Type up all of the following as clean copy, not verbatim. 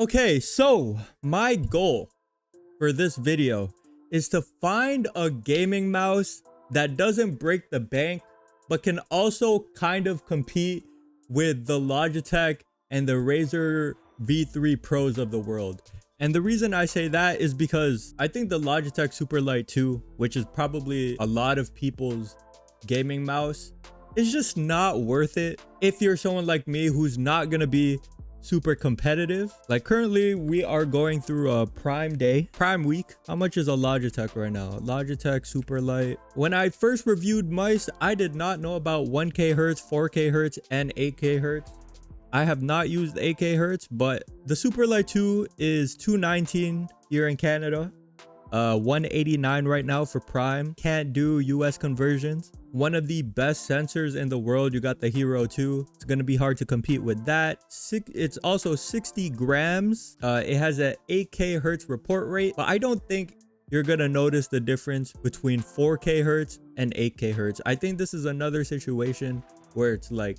Okay, so my goal for this video is to find a gaming mouse that doesn't break the bank, but can also kind of compete with the Logitech and the Razer V3 Pros of the world. And the reason I say that is because I think the Logitech Superlight 2, which is probably a lot of people's gaming mouse, is just not worth it if you're someone like me who's not gonna be super competitive. Like currently we are going through a prime week. How much is a Logitech right now? Logitech Superlight. When I first reviewed mice, I did not know about 1K hertz, 4K hertz, and 8K hertz. I have not used 8K hertz, but the Superlight 2 is $219 here in Canada. 189 right now for prime. Can't do US conversions. One of the best sensors in the world. You got the Hero 2. It's gonna be hard to compete with that. It's also 60 grams. It has an 8K hertz report rate, but I don't think you're gonna notice the difference between 4K hertz and 8K hertz. I think this is another situation where it's like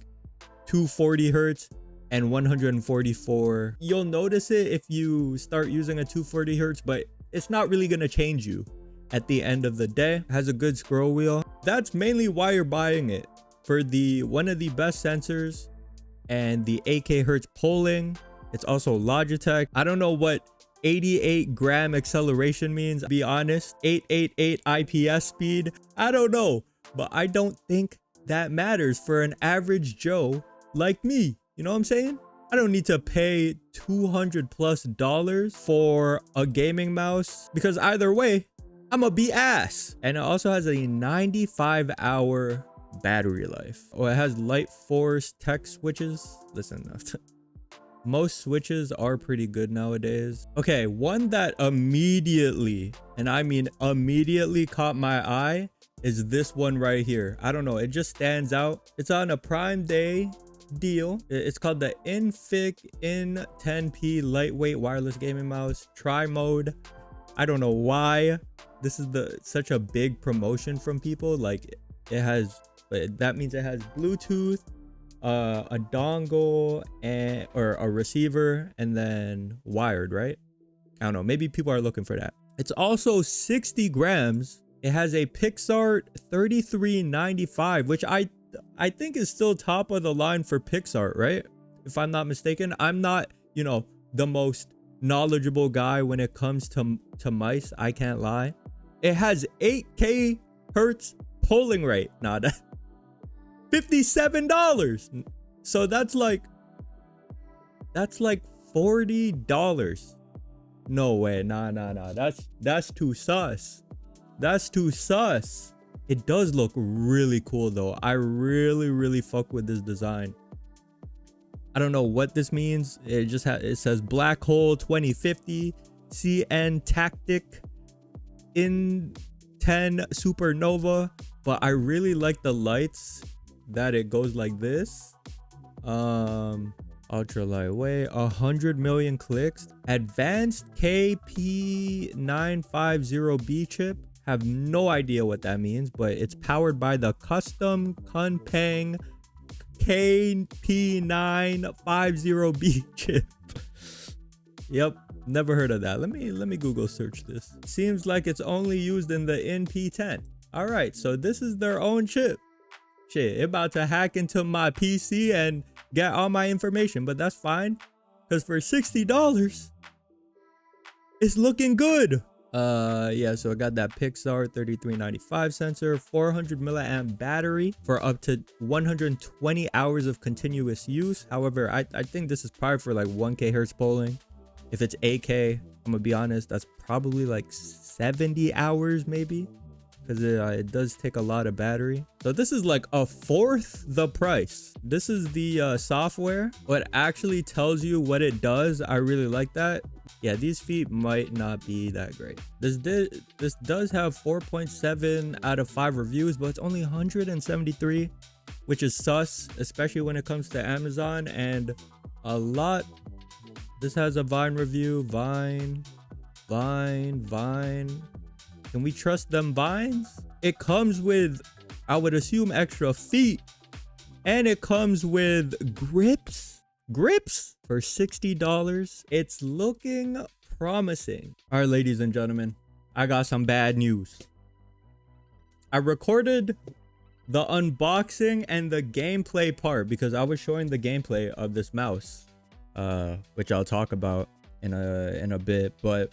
240 hertz and 144. You'll notice it if you start using a 240 hertz, but it's not really gonna change you at the end of the day. It has a good scroll wheel. That's mainly why you're buying it, for the one of the best sensors and the 8K hertz polling. It's also Logitech. I don't know what 88 gram acceleration means, to be honest. 888 IPS speed, I don't know, but I don't think that matters for an average Joe like me. You know what I'm saying? I don't need to pay $200+ for a gaming mouse, because either way, I'm gonna be ass. And it also has a 95-hour battery life. Oh, it has light force tech switches. Listen, most switches are pretty good nowadays. Okay, one that immediately, and I mean immediately, caught my eye is this one right here. I don't know, it just stands out. It's on a Prime Day deal. It's called the INPHIC IN10P lightweight wireless gaming mouse, tri-mode. I don't know why this is such a big promotion from people. Like, it has, that means it has Bluetooth, a dongle, and or a receiver, and then wired, right? I don't know, maybe people are looking for that. It's also 60 grams. It has a Pixart 3395, which I think is still top of the line for Pixart, right? If I'm not mistaken. I'm not, you know, the most knowledgeable guy when it comes to mice, I can't lie. It has 8K hertz polling rate. Nah, that $57. So that's like $40. No way. Nah. That's too sus. That's too sus. It does look really cool though. I really fuck with this design. I don't know what this means. It just it says Black Hole 2050 CN Tactic IN10 Supernova, but I really like the lights that it goes like this. Ultra lightweight, 100 million clicks, advanced KP950B chip. Have no idea what that means, but it's powered by the custom Kunpeng KP950B chip. Yep, never heard of that. Let me Google search this. Seems like it's only used in the NP10. All right, so this is their own chip. Shit, it about to hack into my PC and get all my information, but that's fine, because for $60, it's looking good. Yeah, so I got that Pixar 3395 sensor, 400 milliamp battery for up to 120 hours of continuous use. However, I think this is probably for like 1K hertz polling. If it's 8K, I'm gonna be honest, that's probably like 70 hours maybe, because it does take a lot of battery. So this is like a fourth the price. This is the software, what actually tells you what it does. I really like that. Yeah, these feet might not be that great. This does have 4.7 out of 5 reviews, but it's only 173, which is sus, especially when it comes to Amazon. And a lot. This has a Vine review. Vine. Can we trust them Vines? It comes with, I would assume, extra feet, and it comes with grips. grips for $60. It's looking promising. All right, ladies and gentlemen, I got some bad news. I recorded the unboxing and the gameplay part because I was showing the gameplay of this mouse, which I'll talk about in a bit, but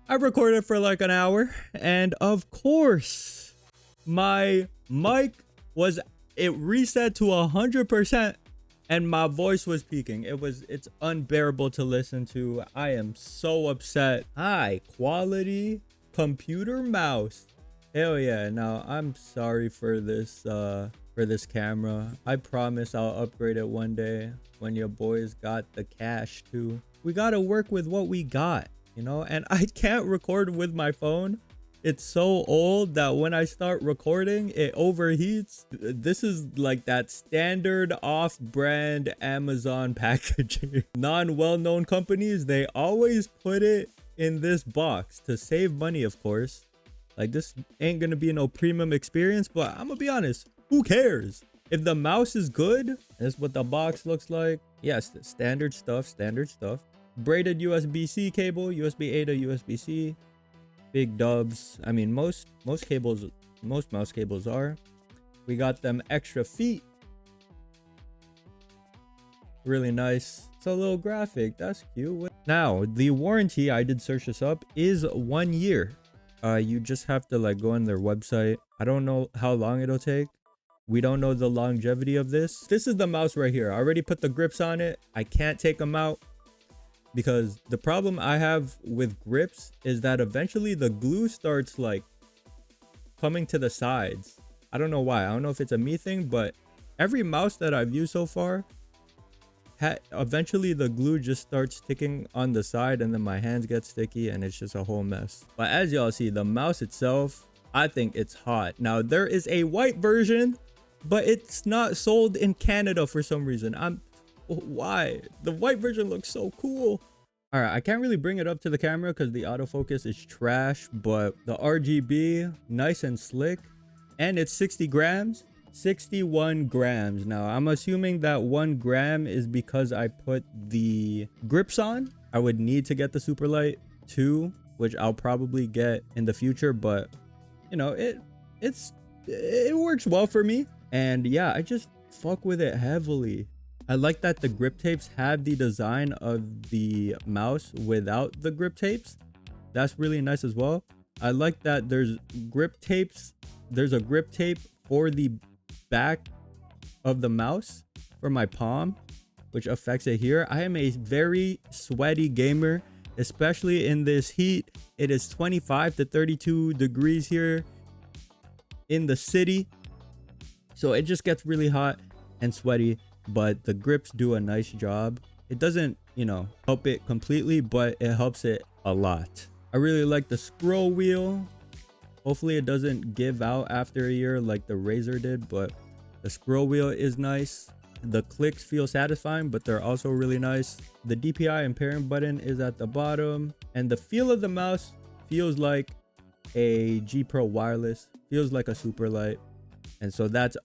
I recorded for like an hour, and of course my mic it reset to 100% and my voice was peaking. It's unbearable to listen to. I am so upset. High quality computer mouse. Hell yeah. Now I'm sorry for this camera. I promise I'll upgrade it one day when your boys got the cash too. We gotta work with what we got, you know, and I can't record with my phone. It's so old that when I start recording, it overheats. This is like that standard off-brand Amazon packaging. Non-well-known companies, they always put it in this box to save money, of course. Like, this ain't gonna be no premium experience, but I'm gonna be honest, who cares? If the mouse is good, this is what the box looks like. Yes, standard stuff. Braided USB-C cable, USB-A to USB-C. Big dubs. I mean, most mouse cables are. We got them extra feet. Really nice. It's a little graphic. That's cute. Now, the warranty, I did search this up, is 1 year. You just have to like go on their website. I don't know how long it'll take. We don't know the longevity of this. This is the mouse right here. I already put the grips on it. I can't take them out because the problem I have with grips is that eventually the glue starts like coming to the sides. I don't know why. I don't know if it's a me thing, but every mouse that I've used so far, eventually the glue just starts sticking on the side and then my hands get sticky and it's just a whole mess. But as y'all see, the mouse itself, I think it's hot. Now there is a white version, but it's not sold in Canada for some reason. Why? The white version looks so cool. All right, I can't really bring it up to the camera because the autofocus is trash, but the RGB, nice and slick, and it's 60 grams. 61 grams. Now I'm assuming that 1 gram is because I put the grips on. I would need to get the Superlight 2, which I'll probably get in the future, but you know, it works well for me. And yeah, I just fuck with it heavily. I like that the grip tapes have the design of the mouse without the grip tapes. That's really nice as well. I like that there's grip tapes. There's a grip tape for the back of the mouse for my palm, which affects it here. I am a very sweaty gamer, especially in this heat. It is 25 to 32 degrees here in the city, so it just gets really hot and sweaty, but the grips do a nice job. It doesn't, you know, help it completely, but it helps it a lot. I really like the scroll wheel. Hopefully it doesn't give out after a year like the Razer did, but the scroll wheel is nice. The clicks feel satisfying, but they're also really nice. The DPI and pairing button is at the bottom, and the feel of the mouse feels like a G Pro wireless, feels like a Superlight, and so that's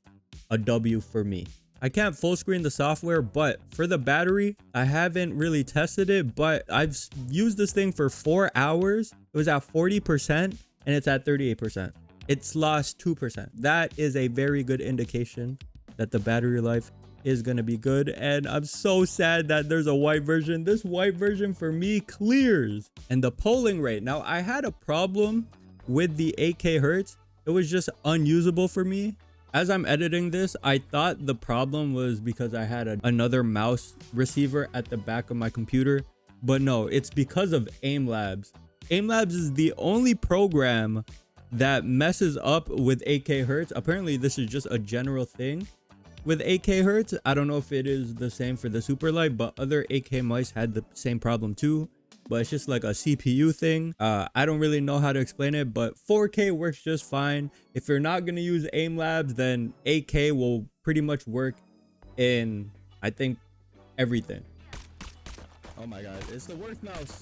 a W for me. I can't full screen the software, but for the battery, I haven't really tested it, but I've used this thing for 4 hours. It was at 40%. And it's at 38%. It's lost 2%. That is a very good indication that the battery life is going to be good. And I'm so sad that there's a white version. This white version for me clears. And the polling rate. Now, I had a problem with the 8K hertz. It was just unusable for me. As I'm editing this, I thought the problem was because I had another mouse receiver at the back of my computer. But no, it's because of AimLabs. AimLabs is the only program that messes up with 8K hertz. Apparently, this is just a general thing with 8K hertz. I don't know if it is the same for the Superlight, but other 8K mice had the same problem too. But it's just like a CPU thing. I don't really know how to explain it, but 4K works just fine. If you're not going to use AimLabs, then 8K will pretty much work in, I think, everything. Oh my god, it's the worst mouse.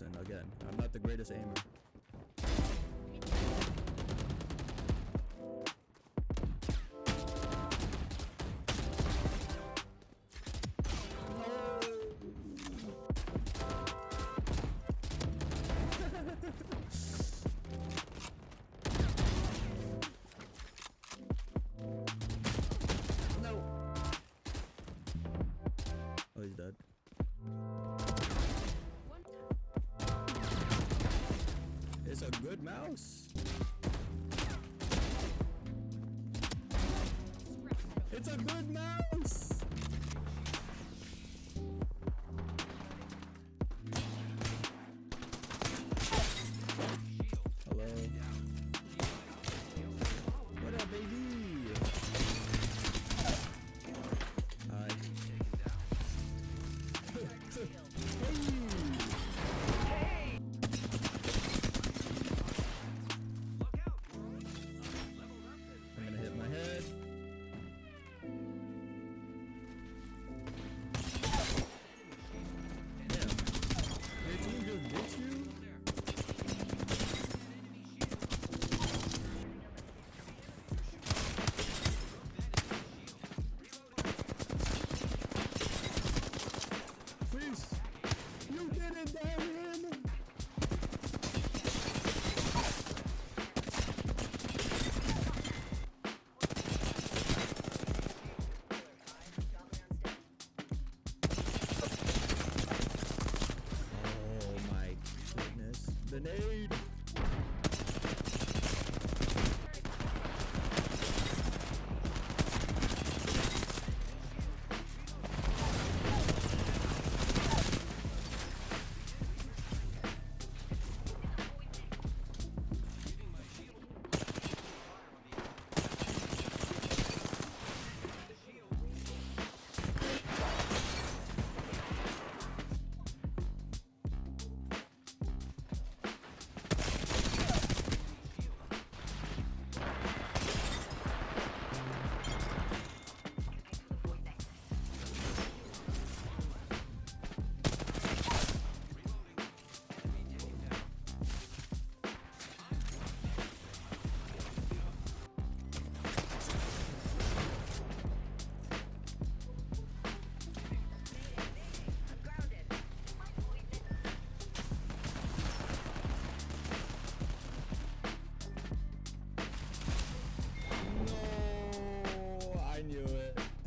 listen, again, I'm not the greatest aimer. Oh, he's dead. It's a good mouse. It's a good mouse. Hello. What up, baby? Hi. I'm gonna hit my head. Damn. Your team just hit you? Please. You didn't damn him. Oh my goodness. The nade.